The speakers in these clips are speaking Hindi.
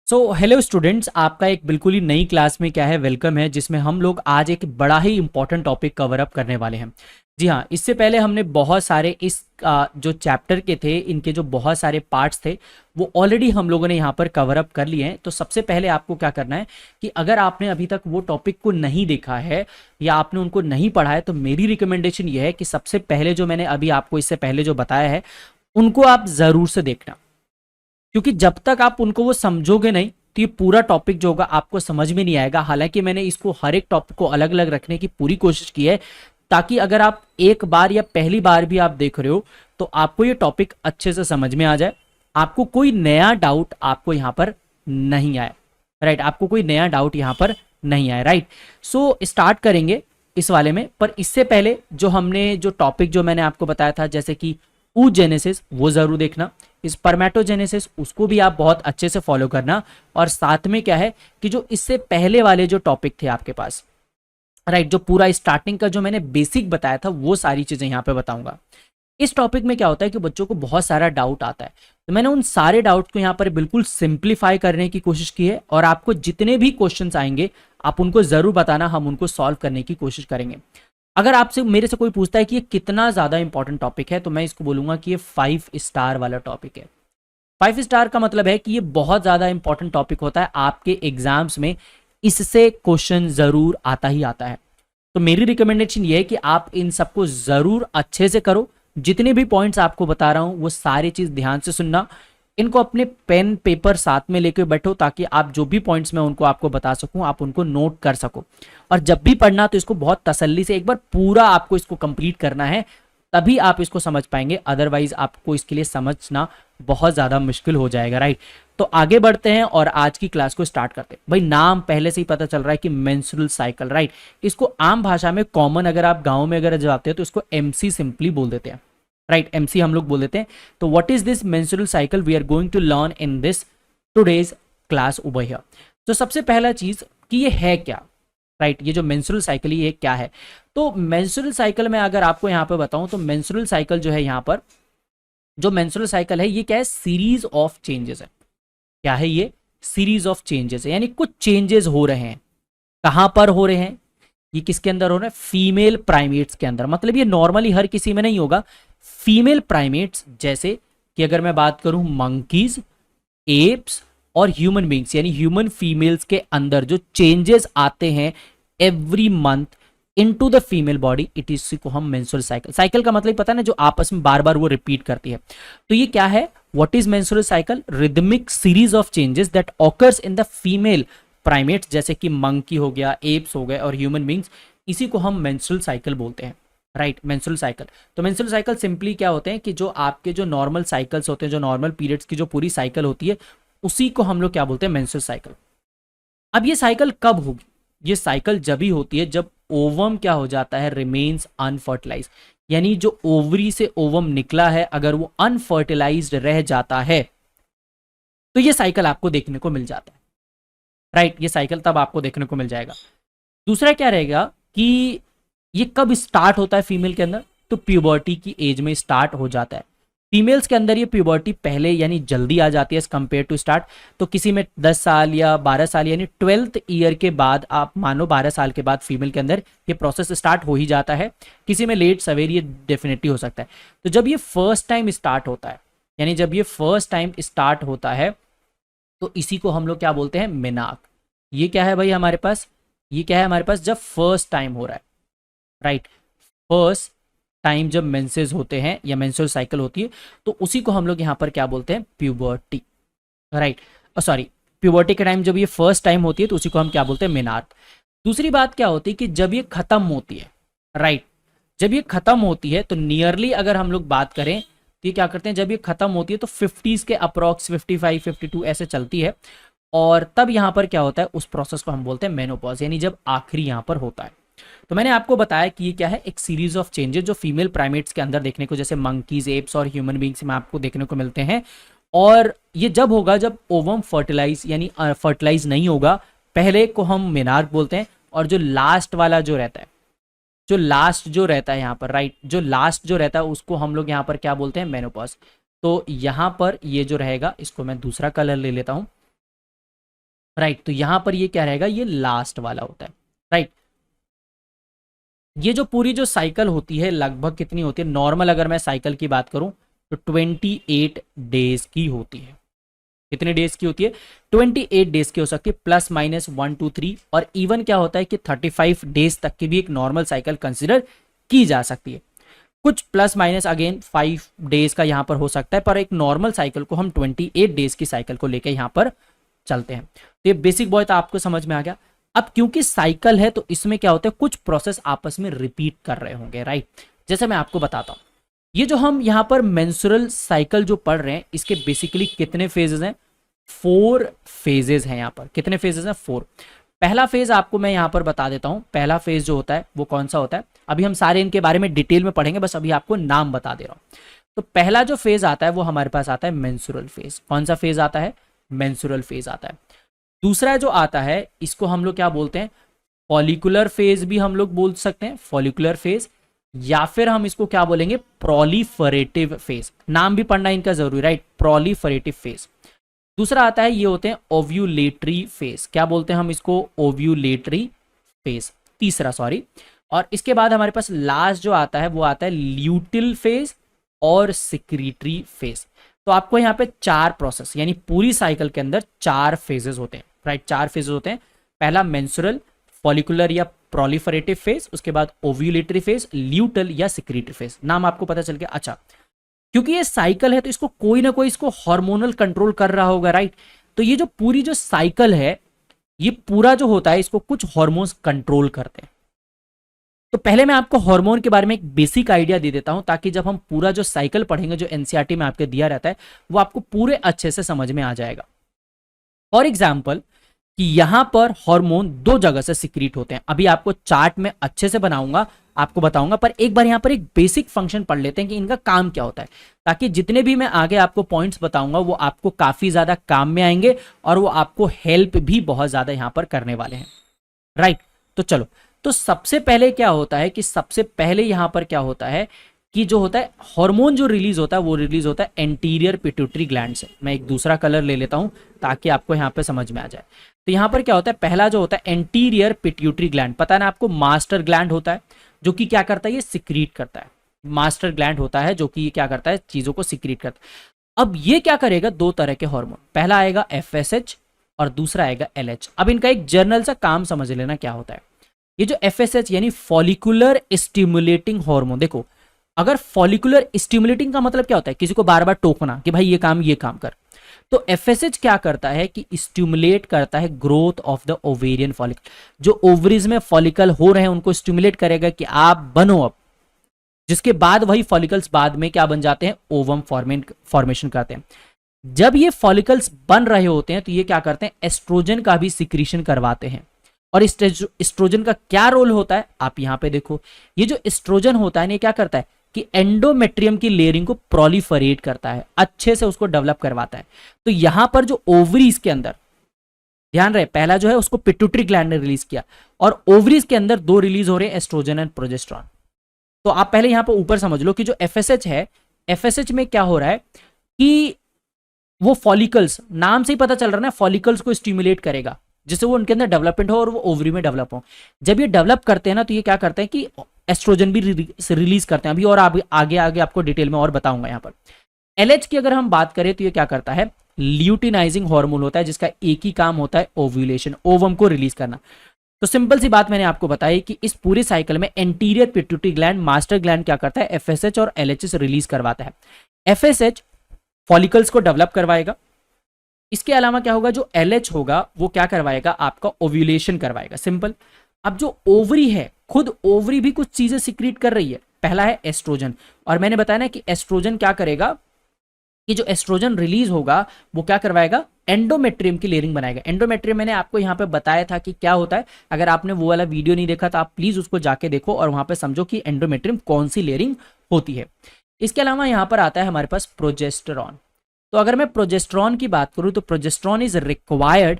सो हेलो स्टूडेंट्स, आपका एक बिल्कुल ही नई क्लास में क्या है वेलकम है, जिसमें हम लोग आज एक बड़ा ही इंपॉर्टेंट टॉपिक कवर अप करने वाले हैं। जी हाँ, इससे पहले हमने बहुत सारे जो चैप्टर के थे, इनके जो बहुत सारे पार्ट्स थे वो ऑलरेडी हम लोगों ने यहाँ पर कवर अप कर लिए हैं। तो सबसे पहले आपको क्या करना है कि अगर आपने अभी तक वो टॉपिक को नहीं देखा है या आपने उनको नहीं पढ़ा है, तो मेरी रिकमेंडेशन ये है कि सबसे पहले जो मैंने अभी आपको इससे पहले जो बताया है उनको आप ज़रूर से देखना, क्योंकि जब तक आप उनको वो समझोगे नहीं तो ये पूरा टॉपिक जो होगा आपको समझ में नहीं आएगा। हालांकि मैंने इसको हर एक टॉपिक को अलग अलग रखने की पूरी कोशिश की है, ताकि अगर आप एक बार या पहली बार भी आप देख रहे हो तो आपको ये टॉपिक अच्छे से समझ में आ जाए, आपको कोई नया डाउट आपको यहाँ पर नहीं आए। राइट, आपको कोई नया डाउट यहाँ पर नहीं आए। राइट, सो स्टार्ट करेंगे इस वाले में, पर इससे पहले जो हमने जो टॉपिक जो मैंने आपको बताया था, जैसे कि oogenesis, वो जरूर देखना। स्पर्मेटोजेनेसिस, उसको भी आप बहुत अच्छे से फॉलो करना। और साथ में क्या है कि जो इससे पहले वाले जो टॉपिक थे आपके पास, राइट, जो पूरा स्टार्टिंग का जो मैंने बेसिक बताया था वो सारी चीजें यहाँ पे बताऊंगा। इस टॉपिक में क्या होता है कि बच्चों को बहुत सारा डाउट आता है, तो मैंने उन सारे डाउट को यहाँ पर बिल्कुल सिंप्लीफाई करने की कोशिश की है। और आपको जितने भी क्वेश्चंस आएंगे आप उनको जरूर बताना, हम उनको सॉल्व करने की कोशिश करेंगे। अगर आपसे मेरे से कोई पूछता है कि ये कितना ज्यादा इंपॉर्टेंट टॉपिक है, तो मैं इसको बोलूंगा कि ये 5 स्टार वाला टॉपिक है। 5 स्टार का मतलब है कि ये बहुत ज्यादा इंपॉर्टेंट टॉपिक होता है आपके एग्जाम्स में, इससे क्वेश्चन जरूर आता ही आता है। तो मेरी रिकमेंडेशन ये है कि आप इन सबको जरूर अच्छे से करो। जितने भी पॉइंट्स आपको बता रहा हूं वो सारी चीज ध्यान से सुनना, इनको अपने पेन पेपर साथ में लेके बैठो, ताकि आप जो भी पॉइंट्स मैं उनको आपको बता सकूं आप उनको नोट कर सको। और जब भी पढ़ना तो इसको बहुत तसल्ली से एक बार पूरा आपको इसको कंप्लीट करना है, तभी आप इसको समझ पाएंगे, अदरवाइज आपको इसके लिए समझना बहुत ज़्यादा मुश्किल हो जाएगा। राइट, तो आगे बढ़ते हैं और आज की क्लास को स्टार्ट करते हैं। भाई, नाम पहले से ही पता चल रहा है कि मेंस्ट्रुअल साइकिल। राइट, इसको आम भाषा में कॉमन, अगर आप गाँव में अगर जाते हैं तो इसको एमसी सिंपली बोल देते हैं। राइट, एमसी हम लोग बोल देते हैं। तो what is this menstrual cycle, we are going to learn in this today's class over here. तो सबसे पहला चीज कि ये है क्या। राइट, ये जो मेंस्ट्रुअल साइकिल ये क्या है। तो मेंस्ट्रुअल साइकिल में अगर आपको यहाँ पे बताऊं तो मेंस्ट्रुअल साइकिल जो है, यहाँ पर जो मेंस्ट्रुअल साइकिल है ये क्या है, सीरीज ऑफ चेंजेस है। क्या है ये, सीरीज ऑफ चेंजेस है, यानी कुछ चेंजेस हो रहे हैं। कहां पर हो रहे हैं, ये किसके अंदर हो रहा है, फीमेल प्राइमेट्स के अंदर। मतलब ये नॉर्मली हर किसी में नहीं होगा। फीमेल प्राइमेट्स, जैसे कि अगर मैं बात करूं मंकीज, एप्स और ह्यूमन बींग्स, यानी ह्यूमन फीमेल्स के अंदर जो चेंजेस आते हैं every month into the female body, it is को हम मेंस्ट्रुअल साइकिल। साइकिल का मतलब पता है ना, जो आपस में बार बार वो रिपीट करती है। तो ये क्या है, what is menstrual cycle, rhythmic series of changes that occurs in the female primates, जैसे कि मंकी हो गया, एप्स हो गए और ह्यूमन बींग्स, इसी को हम मेंस्ट्रुअल साइकिल बोलते हैं। Right, menstrual cycle. तो मेंस्ट्रुअल साइकिल सिंपली क्या होते हैं कि जो आपके जो नॉर्मल साइकिल्स होते हैं, जो नॉर्मल पीरियड्स की जो पूरी साइकिल होती है, उसी को हम लोग क्या बोलते हैं, मेंस्ट्रुअल साइकिल। अब ये साइकिल कब होगी, ये साइकिल जब ही होती है जब ओवम क्या हो जाता है, रिमेन्स अनफर्टिलाइज, यानी जो ओवरी से ओवम निकला है अगर वो अनफर्टिलाइज्ड रह जाता है तो ये साइकिल आपको देखने को मिल जाता है। राइट, ये साइकिल तब आपको देखने को मिल जाएगा। दूसरा क्या रहेगा कि ये कब स्टार्ट होता है फीमेल के अंदर, तो प्यूबर्टी की एज में स्टार्ट हो जाता है। फीमेल्स के अंदर ये प्यूबर्टी पहले यानी जल्दी आ जाती है एज कंपेयर टू स्टार्ट। तो किसी में 10 साल या 12 साल यानी 12th ईयर के बाद, आप मानो 12 साल के बाद फीमेल के अंदर ये प्रोसेस स्टार्ट हो ही जाता है। किसी में लेट सवेर ये डेफिनेटली हो सकता है। तो जब ये फर्स्ट टाइम स्टार्ट होता है, यानी जब ये फर्स्ट टाइम स्टार्ट होता है, तो इसी को हम लोग क्या बोलते हैं, मेनाक। ये क्या है भाई हमारे पास, ये क्या है हमारे पास, जब फर्स्ट टाइम हो रहा है। राइट, फर्स्ट टाइम जब मेंसेस होते हैं या मेंस्ट्रुअल साइकिल होती है, तो उसी को हम लोग यहाँ पर क्या बोलते हैं, प्यूबर्टी। राइट, सॉरी, प्यूबर्टी के टाइम जब ये फर्स्ट टाइम होती है तो उसी को हम क्या बोलते हैं, मेनार्क। दूसरी बात क्या होती है कि जब ये खत्म होती है, राइट, जब ये खत्म होती है तो नियरली अगर हम लोग बात करें तो ये क्या करते हैं, जब ये खत्म होती है तो 50s के अप्रॉक्स 55 52 ऐसे चलती है। और तब यहाँ पर क्या होता है, उस प्रोसेस को हम बोलते हैं मेनोपॉज, यानी जब आखिरी यहाँ पर होता है। तो मैंने आपको बताया कि ये क्या है, एक सीरीज ऑफ चेंजेस जो फीमेल प्राइमेट्स के अंदर देखने को, जैसे मंकीज, एप्स और ह्यूमन बींग्स में आपको देखने को मिलते हैं। और ये जब होगा जब ओवम फर्टिलाइज यानी फर्टिलाइज नहीं होगा, पहले को हम मेनार्क बोलते हैं। और जो लास्ट वाला जो रहता है, जो लास्ट जो रहता है यहाँ पर, राइट, जो लास्ट जो रहता है उसको हम लोग यहाँ पर क्या बोलते हैं, मेनोपॉज। तो यहाँ पर ये जो रहेगा, इसको मैं दूसरा कलर ले लेता हूँ। राइट। तो यहां पर ये क्या रहेगा, ये लास्ट वाला होता है। राइट। ये जो पूरी जो साइकिल होती है लगभग कितनी होती है, नॉर्मल अगर मैं साइकिल की बात करूं तो 28 डेज की होती है। कितने डेज की होती है, 28 डेज की हो सकती है, प्लस माइनस 1 2 3, और इवन क्या होता है कि 35 डेज तक की भी एक नॉर्मल साइकिल कंसिडर की जा सकती है। कुछ प्लस माइनस अगेन 5 डेज का यहाँ पर हो सकता है, पर एक नॉर्मल साइकिल को हम 28 डेज की साइकिल को लेकर यहाँ पर चलते हैं। तो ये बेसिक बॉय तो आपको समझ में आ गया। अब क्योंकि साइकिल है तो इसमें क्या होता है, कुछ प्रोसेस आपस में रिपीट कर रहे होंगे, राइट। जैसे मैं आपको बताता हूं, ये जो हम यहाँ पर मेंस्ट्रुअल साइकिल जो पढ़ रहे हैं, इसके बेसिकली कितने फेजेस हैं, 4 फेजेस हैं। यहाँ पर कितने फेजेस हैं, 4। पहला फेज आपको मैं यहाँ पर बता देता हूँ। पहला फेज जो होता है वो कौन सा होता है, अभी हम सारे इनके बारे में डिटेल में पढ़ेंगे, बस अभी आपको नाम बता दे रहा हूँ। तो पहला जो फेज आता है वो हमारे पास आता है मेंस्ट्रुअल फेज। कौन सा फेज आता है, मेंस्ट्रुअल फेज आता है। दूसरा जो आता है इसको हम लोग क्या बोलते हैं, फॉलिकुलर फेज भी हम लोग बोल सकते हैं, फॉलिकुलर फेज, या फिर हम इसको क्या बोलेंगे, प्रोलिफरेटिव फेज। नाम भी पढ़ना इनका जरूरी, राइट, प्रोलिफरेटिव फेज। दूसरा आता है, ये होते हैं ओव्यूलेटरी फेज। क्या बोलते हैं हम इसको, ओव्यूलेटरी फेज, तीसरा, सॉरी। और इसके बाद हमारे पास लास्ट जो आता है वो आता है ल्यूटिल फेज और सिक्रीटरी फेज। तो आपको यहाँ पे 4 प्रोसेस, यानी पूरी साइकिल के अंदर 4 फेजेस होते हैं, राइट, 4 फेजेस होते हैं। पहला मेंस्ट्रुअल, फॉलिकुलर या प्रोलिफरेटिव फेज, उसके बाद ओव्यूलेटरी फेज, ल्यूटल या सिक्रीटरी फेज। नाम आपको पता चल गया। अच्छा, क्योंकि ये साइकिल है तो इसको कोई ना कोई इसको हार्मोनल कंट्रोल कर रहा होगा, राइट। तो ये जो पूरी जो साइकिल है, ये पूरा जो होता है इसको कुछ हार्मोन्स कंट्रोल करते हैं। तो पहले मैं आपको हार्मोन के बारे में एक बेसिक आइडिया दे देता हूं, ताकि जब हम पूरा जो साइकिल पढ़ेंगे, जो एनसीईआरटी में आपके दिया रहता है, वो आपको पूरे अच्छे से समझ में आ जाएगा। फॉर एग्जाम्पल कि यहां पर हार्मोन 2 जगह से सिक्रीट होते हैं। अभी आपको चार्ट में अच्छे से बनाऊंगा, आपको बताऊंगा, पर एक बार यहां पर एक बेसिक फंक्शन पढ़ लेते हैं कि इनका काम क्या होता है, ताकि जितने भी मैं आगे आपको पॉइंट्स बताऊंगा वो आपको काफी ज्यादा काम में आएंगे और वो आपको हेल्प भी बहुत ज्यादा यहां पर करने वाले हैं, राइट। तो चलो, तो सबसे पहले क्या होता है कि सबसे पहले यहां पर क्या होता है कि जो होता है हार्मोन जो रिलीज होता है वो रिलीज होता है एंटीरियर पिट्यूटरी ग्लैंड से। मैं एक दूसरा कलर ले लेता हूं ताकि आपको यहां पे समझ में आ जाए। तो यहां पर क्या होता है, पहला जो होता है एंटीरियर पिट्यूटरी ग्लैंड, पता है ना आपको, मास्टर ग्लैंड होता है जो कि क्या करता है, ये सिक्रीट करता है। मास्टर ग्लैंड होता है जो कि ये क्या करता है, चीजों को सिक्रीट करता है। अब ये क्या करेगा, 2 तरह के हार्मोन, पहला आएगा FSH और दूसरा आएगा LH। अब इनका एक जर्नल सा काम समझ लेना क्या होता है। ये जो FSH यानी फॉलिकुलर स्टिमुलेटिंग हार्मोन, देखो अगर फॉलिकुलर स्टिमुलेटिंग का मतलब क्या होता है, किसी को बार बार टोकना कि भाई ये काम कर। तो FSH क्या करता है कि स्टिमुलेट करता है growth of the ovarian follicle. जो ओवरीज में फॉलिकल हो रहे हैं उनको स्टिमुलेट करेगा कि आप बनो अब, जिसके बाद वही फॉलिकल्स बाद में क्या बन जाते हैं, ओवम फॉर्मेशन करते हैं। जब ये फॉलिकल्स बन रहे होते हैं तो ये क्या करते हैं, एस्ट्रोजन का भी सिक्रीशन करवाते हैं। और एस्ट्रोजन का क्या रोल होता है, आप यहां पे देखो, ये जो एस्ट्रोजन होता है ये क्या करता है कि एंडोमेट्रियम की लेयरिंग को प्रोलिफरेट करता है, अच्छे से उसको डेवलप करवाता है। तो यहां पर जो ओवरीज के अंदर, ध्यान रहे, पहला जो है उसको पिट्यूटरी ग्लैंड ने रिलीज किया, और ओवरीज के अंदर 2 रिलीज हो रहे हैं, एस्ट्रोजन एंड प्रोजेस्टेरॉन। तो आप पहले यहां पर ऊपर समझ लो कि जो FSH है, FSH में क्या हो रहा है कि वो फॉलिकल्स, नाम से ही पता चल रहा है ना, फॉलिकल्स को स्टिमुलेट करेगा जिससे वो उनके अंदर डेवलपमेंट हो और वो ओवरी में डेवलप हो। जब ये डेवलप करते हैं ना तो ये क्या करते हैं कि एस्ट्रोजन भी रिलीज करते हैं। अभी और आगे आगे आपको डिटेल में और बताऊंगा। यहाँ पर LH की अगर हम बात करें तो ये क्या करता है, ल्यूटिनाइजिंग हार्मोन होता है जिसका एक ही काम होता है, ओव्यूलेशन, ओवम को रिलीज करना। तो सिंपल सी बात मैंने आपको बताई कि इस पूरे साइकिल में anterior pituitary gland, master gland क्या करता है, FSH और LH रिलीज करवाता है। FSH फॉलिकल्स को डेवलप करवाएगा, इसके अलावा क्या होगा, जो LH होगा वो क्या करवाएगा, आपका ओव्यूलेशन करवाएगा, सिंपल। अब जो ओवरी है, खुद ओवरी भी कुछ चीजें सिक्रीट कर रही है। पहला है एस्ट्रोजन, और मैंने बताया ना कि एस्ट्रोजन क्या करेगा कि जो एस्ट्रोजन रिलीज होगा वो क्या करवाएगा, एंडोमेट्रियम की लेयरिंग बनाएगा। एंडोमेट्रियम मैंने आपको यहाँ पे बताया था कि क्या होता है, अगर आपने वो वाला वीडियो नहीं देखा तो आप प्लीज उसको जाके देखो और वहां पे समझो कि एंडोमेट्रियम कौन सी लेयरिंग होती है। इसके अलावा यहाँ पर आता है हमारे पास प्रोजेस्टेरॉन। तो अगर मैं प्रोजेस्टेरॉन की बात करूं तो progesterone is required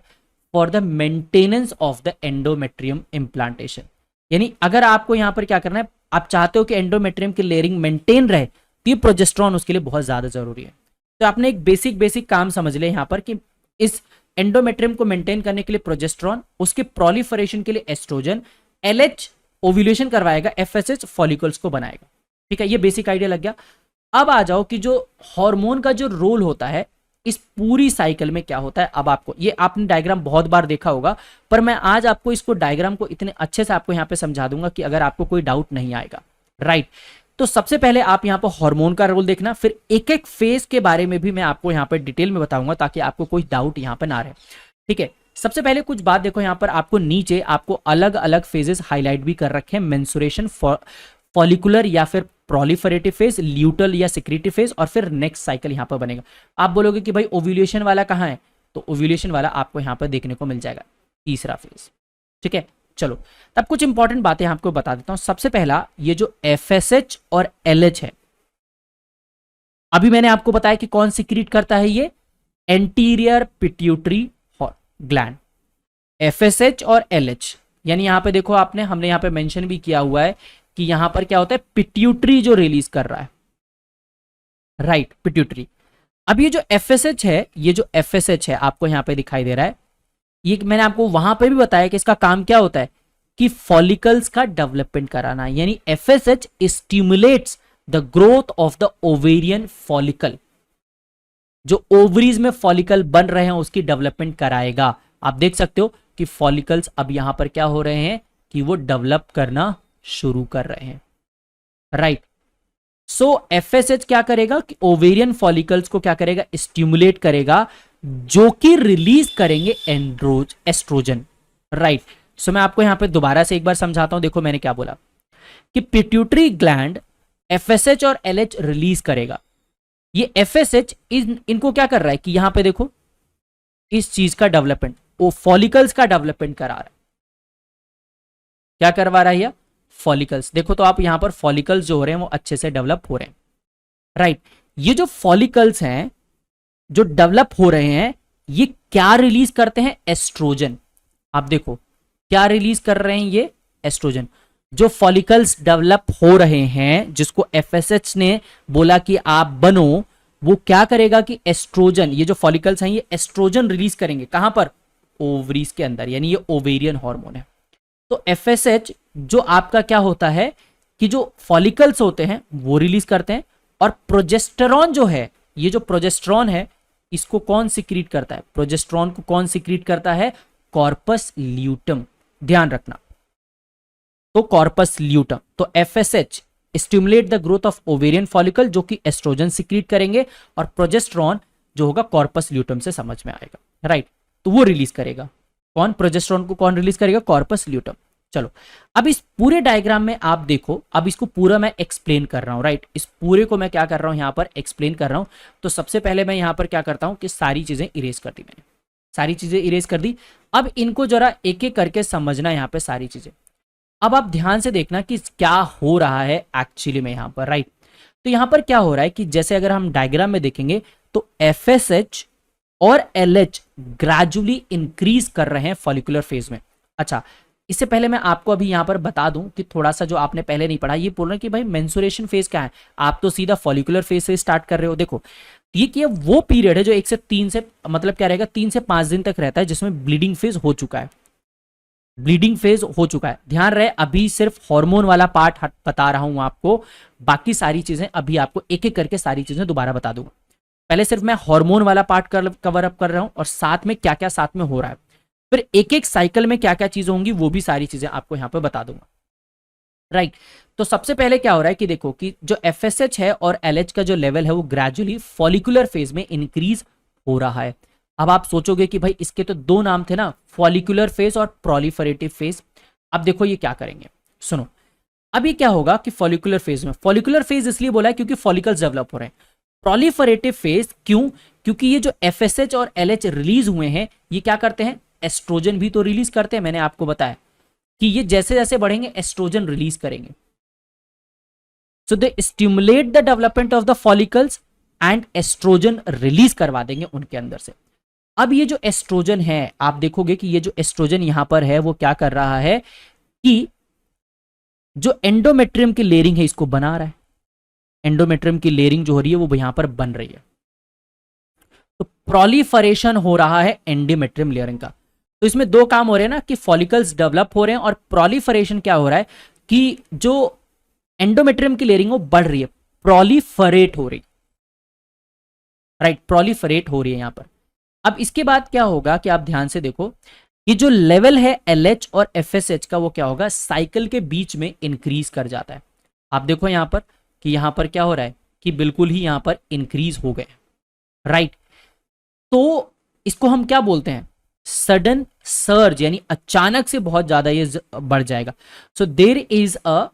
for the maintenance of the endometrium implantation. यानी अगर आपको यहां पर क्या करना है, आप चाहते हो कि एंडोमेट्रियम की लेयरिंग मेंटेन रहे, तो ये प्रोजेस्टेरॉन उसके लिए बहुत ज्यादा जरूरी है। तो आपने एक बेसिक काम समझ लिया यहां पर कि इस एंडोमेट्रियम को मेंटेन करने के लिए प्रोजेस्टेरॉन, उसके प्रोलिफरेशन के लिए एस्ट्रोजन, एलएच ओव्यूलेशन करवाएगा, एफएसएच फॉलिकल्स को बनाएगा। ठीक है, ये बेसिक आइडिया लग गया। अब आ जाओ कि जो हार्मोन का जो रोल होता है इस पूरी साइकिल में क्या होता है। अब आपको ये आपने डायग्राम बहुत बार देखा होगा, पर मैं आज आपको इसको डायग्राम को इतने अच्छे से आपको यहां पे समझा दूंगा कि अगर आपको कोई डाउट नहीं आएगा। राइट, तो सबसे पहले आप यहां पर हार्मोन का रोल देखना, फिर एक एक फेज के बारे में भी मैं आपको यहां पर डिटेल में बताऊंगा ताकि आपको कोई डाउट यहां पर ना रहे। ठीक है, सबसे पहले कुछ बात देखो, यहां पर आपको नीचे आपको अलग अलग फेजेस हाईलाइट भी कर रखे हैं, मेंसुरेशन, फॉलिकुलर या फिर प्रोलिफरेटिव फेज, ल्यूटल या सिक्रेटिव फेज, और फिर नेक्स्ट साइकिल यहां पर बनेगा। आप बोलोगे कि भाई ओव्यूलेशन वाला कहां है, तो ओव्यूलेशन वाला आपको यहां पर देखने को मिल जाएगा, तीसरा फेज। ठीक है, चलो तब कुछ इंपॉर्टेंट बातें आपको बता देता हूं। सबसे पहला, ये जो एफएसएच और एलएच है, अभी मैंने आपको बताया कि कौन सिक्रीट करता है, ये एंटीरियर पिट्यूटरी ग्लैंड, एफएसएच और एलएच। यानी यहां पे देखो आपने, हमने यहां पे मेंशन भी किया हुआ है कि यहां पर क्या होता है, पिट्यूटरी जो रिलीज कर रहा है। Right, pituitary. अब ये जो एफएसएच है, ये जो एफएसएच है आपको यहां पे दिखाई दे रहा है, ये मैंने आपको वहां पे भी बताया कि इसका काम क्या होता है कि फॉलिकल्स का डेवलपमेंट कराना। यानी FSH stimulates the growth of the ovarian follicle, जो ओवरीज में फॉलिकल बन रहे हैं उसकी डेवलपमेंट कराएगा। आप देख सकते हो कि फॉलिकल्स अब यहां पर क्या हो रहे हैं कि वो डेवलप करना शुरू कर रहे हैं। राइट, सो एफएसएच क्या करेगा कि ओवेरियन फॉलिकल्स को क्या करेगा, स्टिमुलेट करेगा, जो कि रिलीज करेंगे एस्ट्रोजन। राइट, सो मैं आपको यहां पे दोबारा से एक बार समझाता हूं। देखो मैंने क्या बोला कि पिट्यूटरी ग्लैंड एफएसएच और एलएच रिलीज करेगा। ये एफएसएच इनको क्या कर रहा है कि यहां पे देखो इस चीज का डेवलपमेंट, वो फॉलिकल्स का डेवलपमेंट करा रहा है। क्या करवा रहा है ये, फॉलिकल्स। देखो तो आप यहां पर फॉलिकल्स जो हो रहे हैं वो अच्छे से डेवलप हो रहे हैं। राइट, ये जो फॉलिकल्स हैं जो डेवलप हो रहे हैं, ये क्या रिलीज करते हैं, एस्ट्रोजन। आप देखो क्या रिलीज कर रहे हैं ये, एस्ट्रोजन। जो फॉलिकल्स डेवलप हो रहे हैं, जिसको एफएसएच ने बोला कि आप बनो, वो क्या करेगा कि एस्ट्रोजन, ये जो फॉलिकल्स हैं ये एस्ट्रोजन रिलीज करेंगे। कहां पर, ओवरीज के अंदर, यानी ये ओवेरियन हार्मोन है। तो एफएसएच जो आपका क्या होता है कि जो फॉलिकल्स होते हैं वो रिलीज करते हैं, और प्रोजेस्टेरॉन जो है, ये जो प्रोजेस्टेरॉन है इसको कौन सिक्रीट करता है, प्रोजेस्टेरॉन को कौन सिक्रीट करता है, कॉर्पस ल्यूटम। ध्यान रखना, तो कॉर्पस ल्यूटम। तो FSH stimulate the growth of ovarian follicle, जो कि एस्ट्रोजन सिक्रीट करेंगे, और प्रोजेस्टेरॉन जो होगा कॉर्पस ल्यूटम से समझ में आएगा। राइट, तो वो रिलीज करेगा, कौन, प्रोजेस्टेरॉन को कौन रिलीज करेगा, कॉर्पस ल्यूटम। चलो अब इस पूरे डायग्राम में आप देखो, अब इसको पूरा मैं एक्सप्लेन कर रहा हूं। राइट, इस पूरे को मैं क्या कर रहा हूं, यहां पर एक्सप्लेन कर रहा हूं। तो सबसे पहले मैं यहां पर क्या करता हूं कि सारी चीजें इरेज कर दी, मैंने सारी चीजें इरेज कर दी। अब इनको जरा एक एक करके समझना यहां पे सारी चीजें। अब आप ध्यान से देखना कि क्या हो रहा है एक्चुअली में यहां पर। राइट, तो यहां पर क्या हो रहा है कि जैसे अगर हम डायग्राम में देखेंगे तो एफएसएच और एलएच ग्रेजुअली इंक्रीज कर रहे हैं फॉलिकुलर फेज में। अच्छा, इससे पहले मैं आपको अभी यहां पर बता दूं कि थोड़ा सा जो आपने पहले नहीं पढ़ा, ये बोल रहे हैं कि भाई मेंसुरेशन फेज क्या है, आप तो सीधा फॉलिकुलर फेज से स्टार्ट कर रहे हो। देखो ये वो पीरियड है जो 1 से 3 से मतलब क्या रहेगा, 3 से 5 दिन तक रहता है, जिसमें ब्लीडिंग फेज हो चुका है, ब्लीडिंग फेज हो चुका है। ध्यान रहे, अभी सिर्फ हार्मोन वाला पार्ट बता रहा हूं आपको, बाकी सारी चीजें अभी आपको एक एक करके सारी चीजें दोबारा बता दूंगा। पहले सिर्फ मैं हार्मोन वाला पार्ट कवर अप कर रहा हूं, और साथ में क्या क्या साथ में हो रहा है, फिर एक एक साइकिल में क्या क्या चीजें होंगी वो भी सारी चीजें आपको यहां पे बता दूंगा। राइट, तो सबसे पहले क्या हो रहा है कि देखो कि जो एफएसएच है और एलएच का जो लेवल है वो ग्रेजुअली फॉलिकुलर फेज में इंक्रीज हो रहा है। अब आप सोचोगे कि भाई इसके तो दो नाम थे ना, फॉलिकुलर फेज और प्रोलिफरेटिव फेज। अब देखो ये क्या करेंगे, सुनो। अभी क्या होगा कि फॉलिकुलर फेज में, फॉलिकुलर फेज इसलिए बोला है क्योंकि फॉलिकल्स डेवलप हो रहे हैं। प्रोलिफरेटिव फेज क्यों, क्योंकि ये जो एफएसएच और एलएच रिलीज हुए हैं ये क्या करते हैं, एस्ट्रोजन भी तो रिलीज करते हैं। मैंने आपको बताया कि ये जैसे जैसे बढ़ेंगे एस्ट्रोजन रिलीज करेंगे। So they stimulate the development of the follicles and estrogen release करवा देंगे उनके अंदर से। अब ये जो एस्ट्रोजन है, आप देखोगे कि ये जो एस्ट्रोजन यहां पर है वो क्या कर रहा है कि जो एंडोमेट्रियम की लेयरिंग है इसको बना रहा है। एंडोमेट्रियम की लेयरिंग जो हो रही है वो यहां पर बन रही है। तो प्रोलिफरेशन हो रहा है एंडोमेट्रियम लेयरिंग का। तो इसमें दो काम हो रहे हैं ना, कि फॉलिकल्स डेवलप हो रहे हैं, और प्रोलिफरेशन क्या हो रहा है कि जो एंडोमेट्रियम की लेयरिंग वो बढ़ रही है, प्रोलिफरेट हो रही, राइट, प्रोलिफरेट हो रही है यहां पर। अब इसके बाद क्या होगा कि आप ध्यान से देखो, ये जो लेवल है LH और FSH का वो क्या होगा, साइकिल के बीच में इंक्रीज कर जाता है। आप देखो यहां पर कि यहां पर क्या हो रहा है कि बिल्कुल ही यहां पर इंक्रीज हो गए, राइट। तो इसको हम क्या बोलते हैं, सडन सर्ज, यानी अचानक से बहुत ज्यादा ये बढ़ जाएगा। सो देर इज अ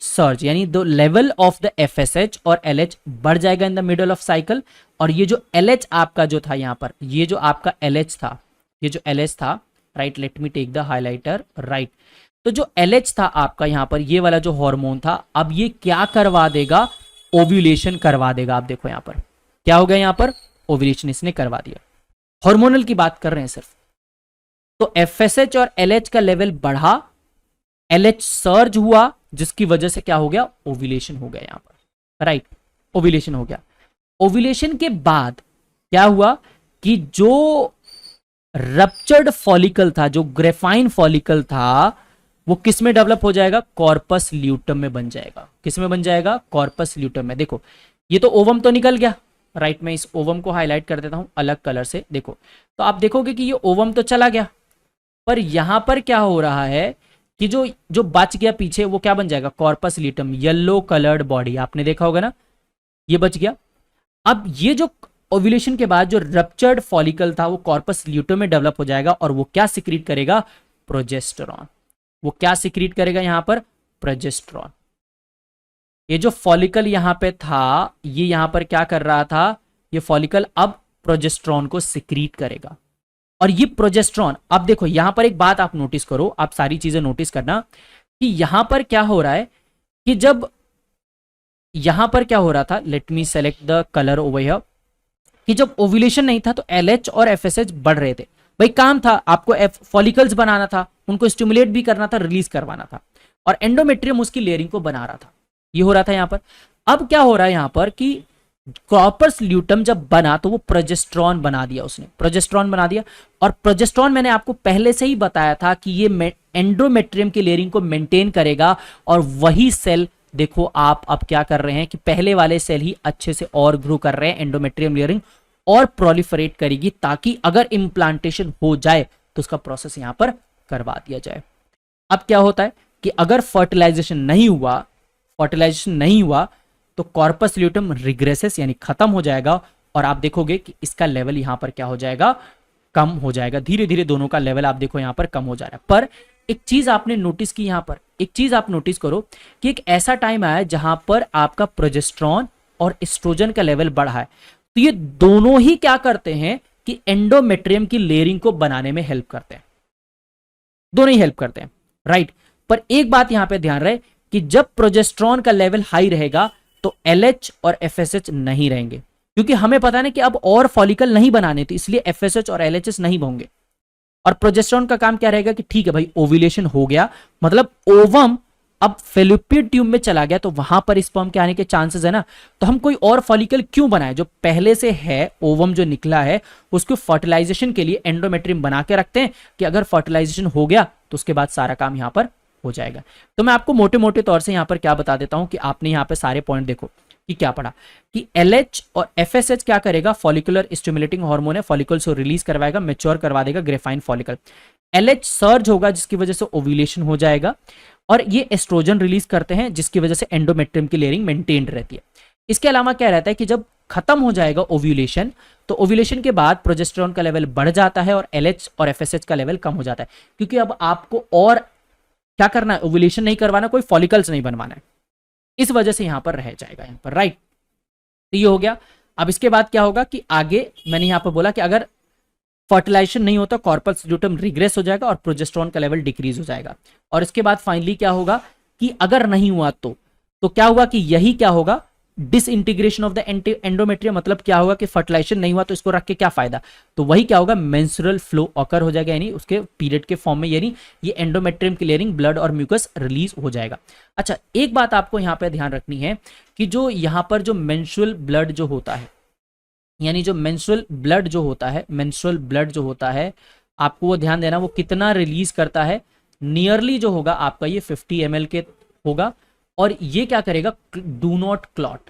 सर्ज, यानी the level of the FSH और LH बढ़ जाएगा in the middle of cycle. और ये जो LH आपका जो था यहां पर, ये जो आपका LH था, ये जो LH था, right, let me take the highlighter, right. तो जो LH था आपका यहां पर, ये वाला जो हार्मोन था, अब ये क्या करवा देगा, ओव्यूलेशन करवा देगा। आप देखो यहां पर क्या हो गया, यहां पर ओव्यूलेशन इसने करवा दिया। हार्मोनल की बात कर रहे हैं सिर्फ। तो FSH और LH का लेवल बढ़ा, LH सर्ज हुआ, जिसकी वजह से क्या हो गया, ओव्यूलेशन हो गया यहां पर, राइट, ओव्यूलेशन हो गया। ओव्यूलेशन के बाद क्या हुआ कि जो रप्चर्ड फॉलिकल था, जो ग्रेफाइन फॉलिकल था, वो किस में डेवलप हो जाएगा, कॉर्पस ल्यूटम में बन जाएगा। किस में बन जाएगा, कॉर्पस ल्यूटम में। देखो ये तो ओवम तो निकल गया, राइट, मैं इस ओवम को हाईलाइट कर देता हूं अलग कलर से। देखो तो आप देखोगे कि ये ओवम तो चला गया, पर यहां पर क्या हो रहा है कि जो जो बच गया पीछे वो क्या बन जाएगा, corpus luteum, yellow coloured body, आपने देखा होगा ना, ये बच गया। अब ये जो ओव्यूलेशन के बाद जो रप्चर्ड फॉलिकल था वो कॉर्पस ल्यूटम में डेवलप हो जाएगा, और वो क्या सिक्रीट करेगा, प्रोजेस्टेरॉन। वो क्या सिक्रीट करेगा यहां पर, प्रोजेस्टेरॉन। ये जो फॉलिकल यहां पे था, ये यहां पर क्या कर रहा था, ये फॉलिकल अब प्रोजेस्टेरॉन को सिक्रीट करेगा। और ये प्रोजेस्टेरॉन, अब देखो यहां पर एक बात आप नोटिस करो, आप सारी चीजें नोटिस करना कि यहां पर क्या हो रहा है कि जब यहां पर क्या हो रहा था, let me select the colour over here, कि जब ओव्यूलेशन नहीं था तो LH और FSH बढ़ रहे थे। भाई काम था आपको फॉलिकल्स बनाना था, उनको स्टिमुलेट भी करना था, रिलीज करवाना था, और एंडोमेट्रियम उसकी लेयरिंग को बना रहा था। ये हो रहा था यहां पर। अब क्या हो रहा है यहां पर कि कॉर्पस ल्यूटम जब बना तो वो प्रोजेस्टेरॉन बना दिया, उसने प्रोजेस्टेरॉन बना दिया। और प्रोजेस्टेरॉन मैंने आपको पहले से ही बताया था कि ये एंडोमेट्रियम की लेयरिंग को मेंटेन करेगा, और वही सेल देखो आप अब क्या कर रहे हैं कि पहले वाले सेल ही अच्छे से और ग्रो कर रहे हैं, एंडोमेट्रियम लेयरिंग और प्रोलिफरेट करेगी, ताकि अगर इम्प्लांटेशन हो जाए तो उसका प्रोसेस यहां पर करवा दिया जाए। अब क्या होता है कि अगर फर्टिलाइजेशन नहीं हुआ तो कॉर्पस ल्यूटम रिग्रेसेस, यानी खत्म हो जाएगा, और आप देखोगे कि इसका लेवल यहां पर क्या हो जाएगा, कम हो जाएगा। धीरे धीरे दोनों का लेवल आप देखो यहां पर कम हो जा रहा है। पर एक चीज आपने नोटिस की, यहां पर एक चीज आप नोटिस करो कि एक ऐसा टाइम आया जहां पर आपका प्रोजेस्टेरॉन और एस्ट्रोजन का लेवल बढ़ा है। तो ये दोनों ही क्या करते हैं कि एंडोमेट्रियम की लेयरिंग को बनाने में हेल्प करते हैं, दोनों ही हेल्प करते हैं, राइट। पर एक बात यहां पे ध्यान रहे कि जब प्रोजेस्टेरॉन का लेवल हाई रहेगा तो LH और FSH नहीं रहेंगे, क्योंकि हमें पता है कि अब और फॉलिकल नहीं बनाने थे, इसलिए FSH और LHS नहीं होंगे। और प्रोजेस्टेरॉन का काम क्या रहेगा कि ठीक है भाई, ओव्यूलेशन हो गया, मतलब ओवम अब फेलोपियन ट्यूब में चला गया, तो वहां पर स्पर्म के आने के चांसेस है ना, तो हम कोई और फॉलिकल क्यों बनाए, जो पहले से है, ओवम जो निकला है उसको फर्टिलाइजेशन के लिए एंडोमेट्रियम बना के रखते हैं, कि अगर फर्टिलाइजेशन हो गया तो उसके बाद सारा काम यहां पर हो जाएगा। तो मैं आपको मोटे मोटे तौर से यहां पर क्या बता देता हूं कि आपने यहां पर सारे पॉइंट देखो कि क्या पढ़ा, कि LH और FSH क्या करेगा, फॉलिकुलर स्टिमुलेटिंग हार्मोन है, फॉलिकल्स को रिलीज करवाएगा, मैच्योर करवा देगा ग्रेफाइन फॉलिकल। LH सर्ज होगा जिसकी वजह से ओव्यूलेशन हो जाएगा, और ये एस्ट्रोजन रिलीज करते हैं जिसकी वजह से एंडोमेट्रियम की लेयरिंग मेंटेन्ड रहती है। इसके अलावा क्या रहता है कि जब खत्म हो जाएगा ओव्यूलेशन, तो ओव्यूलेशन के बाद प्रोजेस्टेरॉन का लेवल बढ़ जाता है और LH और FSH का लेवल कम हो जाता है, क्योंकि अब आपको और क्या करना है, ओव्यूलेशन नहीं करवाना, कोई फॉलिकल्स नहीं बनवाना है, इस वजह से यहां पर रह जाएगा यहां पर, राइट। तो ये हो गया। अब इसके बाद क्या होगा कि आगे मैंने यहां पर बोला कि अगर फर्टिलाइजेशन नहीं होता कॉर्पस ल्यूटम रिग्रेस हो जाएगा और प्रोजेस्टेरॉन का लेवल डिक्रीज हो जाएगा। और इसके बाद फाइनली क्या होगा कि अगर नहीं हुआ तो क्या हुआ कि यही क्या होगा, डिसइंटीग्रेशन ऑफ द एंडोमेट्रियम, मतलब क्या होगा कि फर्टिलाइजेशन नहीं हुआ तो इसको रख के क्या फायदा, तो वही क्या होगा, मेंस्ट्रुअल फ्लो ऑकर हो जाएगा, यानी उसके पीरियड के फॉर्म में, यानी ये एंडोमेट्रियम क्लियरिंग ब्लड और म्यूकस रिलीज हो जाएगा। अच्छा, एक बात आपको यहां पे ध्यान रखनी है कि जो यहां पर जो मेंस्ट्रुअल ब्लड जो होता है, यानी जो मेंस्ट्रुअल ब्लड जो होता है, मेंस्ट्रुअल ब्लड जो होता है, आपको वो ध्यान देना वो कितना रिलीज करता है, नियरली जो होगा आपका ये 50 ml के होगा। और ये क्या करेगा, do not clot,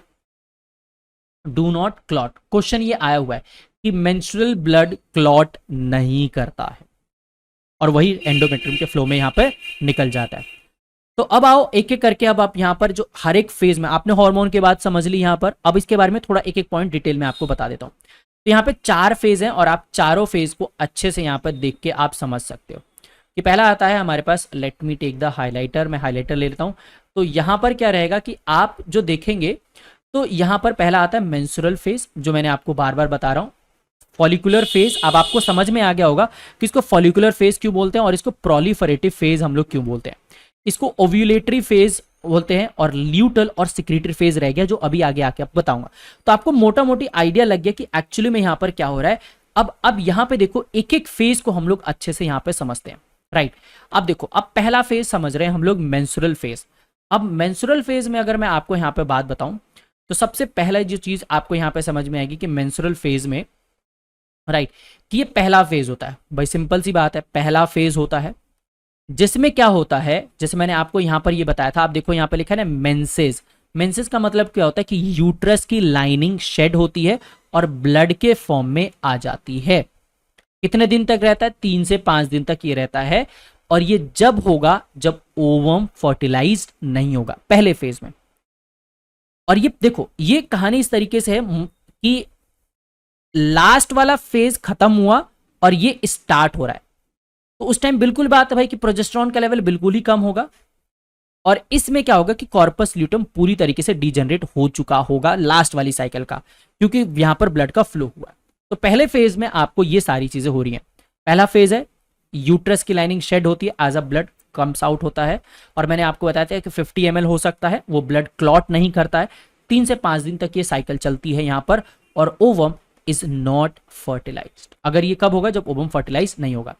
do not clot. Question ये आया हुआ है कि मेंस्ट्रुअल ब्लड क्लॉट नहीं करता है और वही एंडोमेट्रियम के फ्लो में यहां पे निकल जाता है। तो अब आओ एक एक करके, अब आप यहां पर जो हर एक फेज में आपने हार्मोन की बात समझ ली यहां पर, अब इसके बारे में थोड़ा एक एक पॉइंट डिटेल में आपको बता देता हूं। तो यहाँ पे 4 फेज हैं और आप चारों फेज को अच्छे से यहाँ पर देख के आप समझ सकते हो। कि पहला आता है हमारे पास, let me take the highlighter, मैं हाइलाइटर ले लेता हूं। तो यहां पर क्या रहेगा कि आप जो देखेंगे, तो यहां पर पहला आता है मेंस्ट्रुअल फेज, जो मैंने आपको बार बार बता रहा हूं। फॉलिकुलर फेज, अब आपको समझ में आ गया होगा कि इसको फॉलिकुलर फेज क्यों बोलते हैं और इसको प्रोलिफरेटिव फेज हम लोग क्यों बोलते हैं। इसको ओव्यूलेटरी फेज बोलते हैं और ल्यूटल और सिक्रीटरी फेज रह गया, जो अभी आगे आके आप बताऊंगा। तो आपको मोटा मोटी आइडिया लग गया कि एक्चुअली में यहां पर क्या हो रहा है। अब यहां पे देखो, एक एक फेज को हम लोग अच्छे से यहां पे समझते हैं, राइट। अब देखो, अब पहला फेज समझ रहे हैं हम लोग, मेंस्ट्रुअल फेज। अब मेंस्ट्रुअल फेज में अगर मैं आपको यहां पे बात बताऊं, तो सबसे पहला जो चीज आपको यहां पे समझ में आएगी कि मेंस्ट्रुअल फेज में, राइट, कि ये पहला फेज होता है। भाई सिंपल सी बात है, पहला फेज होता है जिसमें क्या होता है, जैसे मैंने आपको यहां पर ये बताया था, आप देखो यहां पे लिखा है ना मेंसेस। मेंसेस का मतलब क्या होता है कि यूट्रस की लाइनिंग शेड होती है और ब्लड के फॉर्म में आ जाती है। कितने दिन तक रहता है, 3 से 5 दिन तक ये रहता है। और ये जब होगा जब ओवम फर्टिलाइज्ड नहीं होगा, पहले फेज में। और ये देखो, ये कहानी इस तरीके से है कि लास्ट वाला फेज खत्म हुआ और ये स्टार्ट हो रहा है, तो उस टाइम बिल्कुल बात है भाई कि प्रोजेस्टेरॉन का लेवल बिल्कुल ही कम होगा। और इसमें क्या होगा कि कॉर्पस ल्यूटम पूरी तरीके से डीजनरेट हो चुका होगा लास्ट वाली साइकिल का, क्योंकि यहां पर ब्लड का फ्लो हुआ। तो पहले फेज में आपको ये सारी चीजें हो रही हैं। पहला फेज है, यूट्रस की लाइनिंग शेड होती है, as a blood comes out होता है। और मैंने आपको बताया था कि 50 ml हो सकता है, वो ब्लड क्लॉट नहीं करता है। 3 से 5 दिन तक ये साइकिल चलती है यहां पर, और ओवम इज नॉट फर्टिलाइज्ड। अगर ये कब होगा, जब ओवम फर्टिलाइज नहीं होगा।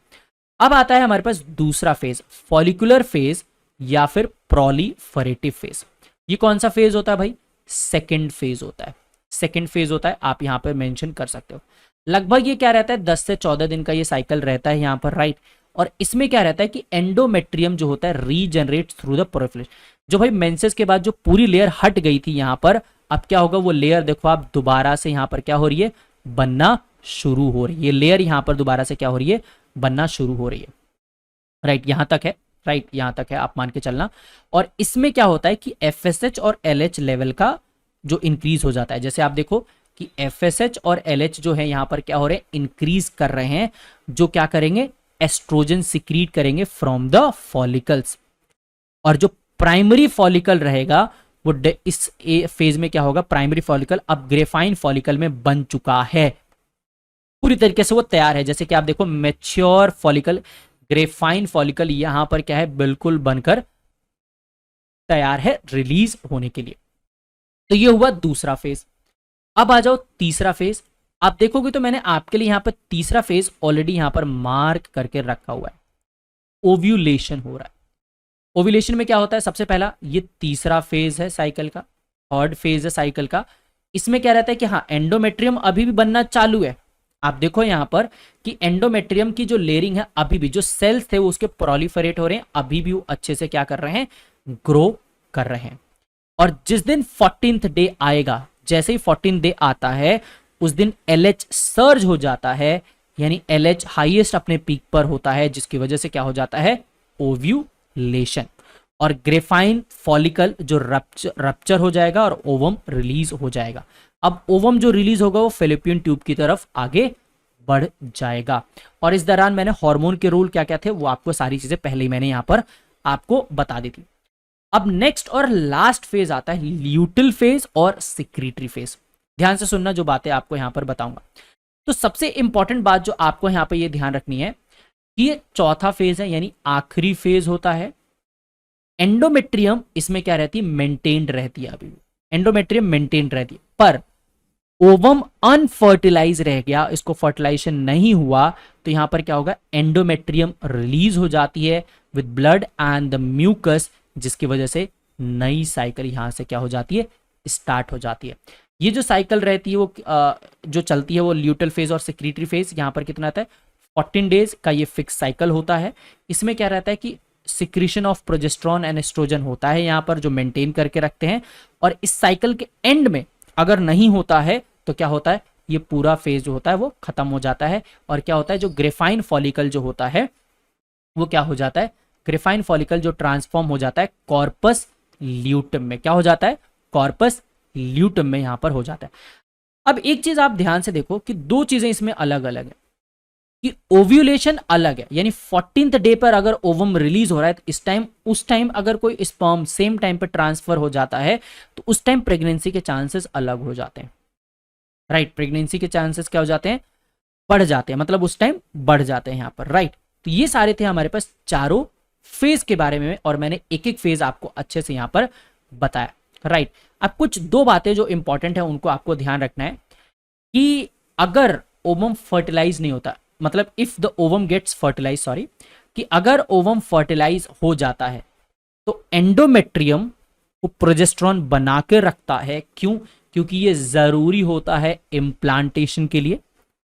अब आता है हमारे पास दूसरा फेज, फॉलिकुलर फेज या फिर प्रोलिफरेटिव फेज। ये कौन सा फेज होता है भाई, सेकंड फेज होता है। सेकंड फेज होता है, आप यहां पर मेंशन कर सकते हो। लगभग ये क्या रहता है, 10 से 14 दिन का ये साइकिल रहता है यहां पर, राइट। और इसमें क्या रहता है कि एंडोमेट्रियम जो होता है रीजनरेट थ्रू द प्रोफिलेशन। जो भाई मेंसेस के बाद जो पूरी लेयर हट गई थी यहां पर, अब क्या होगा, वो लेयर देखो आप दोबारा से यहां पर क्या हो रही है, बनना शुरू हो रही है। ये लेयर यहां पर दोबारा से क्या हो रही है, बनना शुरू हो रही है, राइट। यहां तक है, राइट, यहां तक है, आप मान के चलना। और इसमें क्या होता है कि एफएसएच और एलएच लेवल का जो इंक्रीज हो जाता है, जैसे आप देखो कि एफएसएच और एलएच जो है यहां पर क्या हो रहे हैं, इंक्रीज कर रहे हैं, जो क्या करेंगे, एस्ट्रोजन सिक्रीट करेंगे फ्रॉम द फॉलिकल्स। और जो प्राइमरी फॉलिकल रहेगा वो इस फेज में क्या होगा, प्राइमरी फॉलिकल अब ग्रेफाइन फॉलिकल में बन चुका है, पूरी तरीके से वो तैयार है। जैसे कि आप देखो, मैच्योर फॉलिकल, ग्रेफाइन फॉलिकल यहां पर क्या है, बिल्कुल बनकर तैयार है रिलीज होने के लिए। तो ये हुआ दूसरा फेज। अब आ जाओ तीसरा फेज। आप देखोगे तो मैंने आपके लिए यहां पर तीसरा फेज ऑलरेडी यहां पर मार्क करके रखा हुआ है, ओव्यूलेशन हो रहा है। ओव्यूलेशन में क्या होता है, सबसे पहला ये तीसरा फेज है साइकिल का, थर्ड फेज है साइकिल का। इसमें क्या रहता है कि हाँ, एंडोमेट्रियम अभी भी बनना चालू है। आप देखो यहां पर कि एंडोमेट्रियम की जो लेयरिंग है, अभी भी जो सेल्स थे वो उसके प्रोलिफरेट हो रहे हैं, अभी भी वो अच्छे से क्या कर रहे हैं, ग्रो कर रहे हैं। और जिस दिन 14th डे आएगा, जैसे ही 14th डे आता है, उस दिन एलएच सर्ज हो जाता है, यानी एलएच हाईएस्ट अपने पीक पर होता है, जिसकी वजह से क्या हो जाता है, ओव्यूलेशन। और ग्रेफाइन फॉलिकल जो रप्चर हो जाएगा और ओवम रिलीज हो जाएगा। अब ओवम जो रिलीज होगा वो फेलोपियन ट्यूब की तरफ आगे बढ़ जाएगा। और इस दौरान मैंने हार्मोन के रोल क्या क्या थे वो आपको सारी चीजें पहले ही मैंने यहां पर आपको बता दी थी। अब नेक्स्ट और लास्ट फेज आता है ल्यूटल फेज और सिक्रीटरी फेज। ध्यान से सुनना जो बातें आपको यहां पर बताऊंगा। तो सबसे इंपॉर्टेंट बात जो आपको यहां पर ये ध्यान रखनी है कि ये चौथा फेज है, यानी आखिरी फेज होता है। एंडोमेट्रियम इसमें क्या रहती है, मेंटेन्ड रहती है, अभी भी एंडोमेट्रियम मेंटेन्ड रहती है, पर ओवम अनफर्टिलाइज रह गया, इसको फर्टिलाइजेशन नहीं हुआ, तो यहां पर क्या होगा, एंडोमेट्रियम रिलीज हो जाती है with blood and the mucus, जिसकी वजह से नई साइकिल यहां से क्या हो जाती है, स्टार्ट हो जाती है। ये जो साइकिल रहती है वो जो चलती है वो ल्यूटल फेज और सेक्रेटरी फेज, यहाँ पर कितना आता है 14 डेज का ये फिक्स साइकिल होता है। इसमें क्या रहता है कि secretion of progesterone and estrogen होता है यहाँ पर, जो मेंटेन करके रखते हैं। और इस साइकिल के एंड में अगर नहीं होता है तो क्या होता है, ये पूरा फेज जो होता है वो खत्म हो जाता है। और क्या होता है, जो ग्रेफाइन फॉलिकल जो होता है वो क्या हो जाता है, ग्रेफाइन फॉलिकल जो ट्रांसफॉर्म हो जाता है कॉर्पस ल्यूटम में। क्या हो जाता है, कॉर्पस ल्यूटम में यहां पर हो जाता है। अब एक चीज आप ध्यान से देखो कि दो चीजें इसमें अलग अलग है, कि ओव्यूलेशन अलग है, यानी 14th डे पर अगर ओवम रिलीज हो रहा है तो उस टाइम अगर कोई स्पर्म सेम टाइम पर ट्रांसफर हो जाता है तो उस टाइम प्रेगनेंसी के चांसेस अलग हो जाते हैं। राइट, प्रेगनेंसी के चांसेस क्या हो जाते हैं, बढ़ जाते हैं, मतलब उस टाइम बढ़ जाते हैं यहां पर। राइट, तो ये सारे थे हमारे पास चारों फेज के बारे में, और मैंने एक एक फेज आपको अच्छे से यहां पर बताया। राइट, अब कुछ दो बातें जो इंपॉर्टेंट है उनको आपको ध्यान रखना है कि अगर ओवम फर्टिलाइज नहीं होता, मतलब if the ovum gets fertilize, sorry, कि अगर ओवम फर्टिलाइज हो जाता है तो एंडोमेट्रियम को प्रोजेस्टेरॉन बना के रखता है। क्यों, क्योंकि ये जरूरी होता है इम्प्लांटेशन के लिए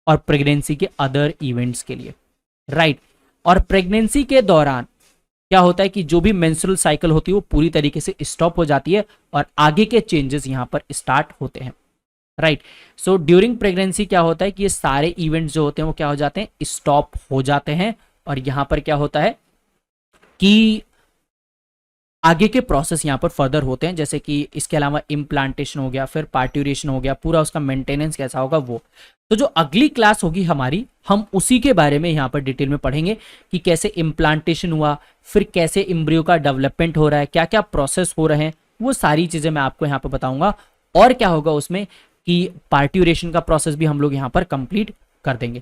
और प्रेगनेंसी के अदर इवेंट्स के लिए। राइट, और प्रेगनेंसी के दौरान क्या होता है कि जो भी मेंस्ट्रुअल साइकिल होती है वो पूरी तरीके से स्टॉप हो जाती है और आगे के चेंजेस यहां पर स्टार्ट होते हैं। राइट, सो ड्यूरिंग प्रेगनेंसी क्या होता है कि ये सारे इवेंट्स जो होते हैं वो क्या हो जाते हैं, स्टॉप हो जाते हैं। और यहां पर क्या होता है कि आगे के प्रोसेस यहाँ पर फर्दर होते हैं, जैसे कि इसके अलावा इम्प्लांटेशन हो गया, फिर पार्ट्यूरेशन हो गया, पूरा उसका मेंटेनेंस कैसा होगा वो। तो जो अगली क्लास होगी हमारी, हम उसी के बारे में यहाँ पर डिटेल में पढ़ेंगे कि कैसे इम्प्लांटेशन हुआ, फिर कैसे एम्ब्रियो का डेवलपमेंट हो रहा है, क्या क्या प्रोसेस हो रहे हैं, वो सारी चीजें मैं आपको यहाँ पर बताऊंगा। और क्या होगा उसमें कि पार्ट्यूरेशन का प्रोसेस भी हम लोग यहाँ पर कंप्लीट कर देंगे।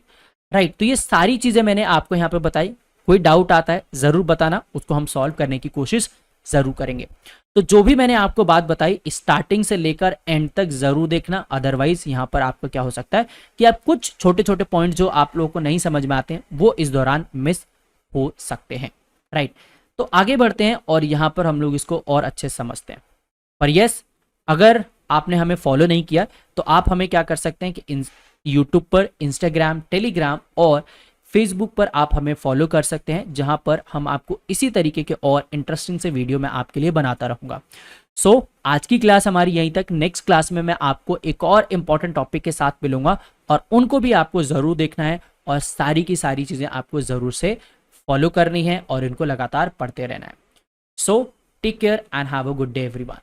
राइट, तो ये सारी चीजें मैंने आपको यहाँ पर बताई। कोई डाउट आता है जरूर बताना, उसको हम सॉल्व करने की कोशिश जरूर करेंगे। तो जो भी मैंने आपको बात बताई स्टार्टिंग से लेकर एंड तक जरूर देखना, अदरवाइज यहां पर आपको क्या हो सकता है कि आप कुछ छोटे छोटे पॉइंट जो आप लोगों को नहीं समझ में आते हैं वो इस दौरान मिस हो सकते हैं। राइट, तो आगे बढ़ते हैं और यहां पर हम लोग इसको और अच्छे से समझते हैं। पर यस, अगर आपने हमें फॉलो नहीं किया तो आप हमें क्या कर सकते हैं कि यूट्यूब पर, इंस्टाग्राम, टेलीग्राम और फेसबुक पर आप हमें फॉलो कर सकते हैं, जहां पर हम आपको इसी तरीके के और इंटरेस्टिंग से वीडियो मैं आपके लिए बनाता रहूंगा। सो आज की क्लास हमारी यहीं तक। नेक्स्ट क्लास में मैं आपको एक और इंपॉर्टेंट टॉपिक के साथ मिलूंगा और उनको भी आपको जरूर देखना है और सारी की सारी चीजें आपको जरूर से फॉलो करनी है और इनको लगातार पढ़ते रहना है। So take care and have a good day everyone.